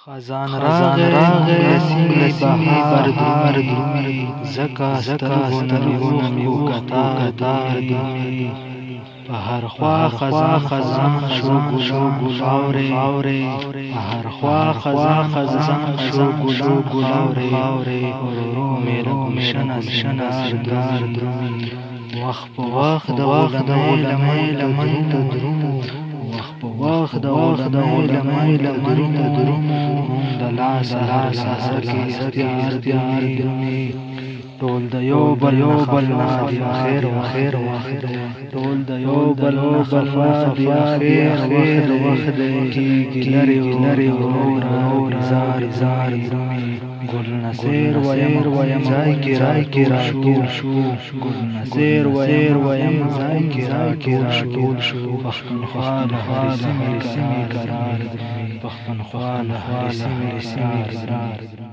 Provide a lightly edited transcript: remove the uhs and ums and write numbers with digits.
خزان راغې نسیمې بهار درومي زکه سترګو میو کتار درومي په هر خوا خزان شو ګلاورې په هر خوا خزان شو ګلاورې ورو میرو شنا سردار درومي وخت په وخت د علماء ته درومو وخت د علماء ته درومو د لاس کې اختیار درومي ټول د یو بل نه خیر ټول د یو بل نه خیر وخت کی لري اور زار درومي گل نصیر ویم زای کی را ټول شو گل نصیر ویم زای کی را ټول شو پختونخوا له هر سیمې قرار پختونخوا له هر سیمې قرار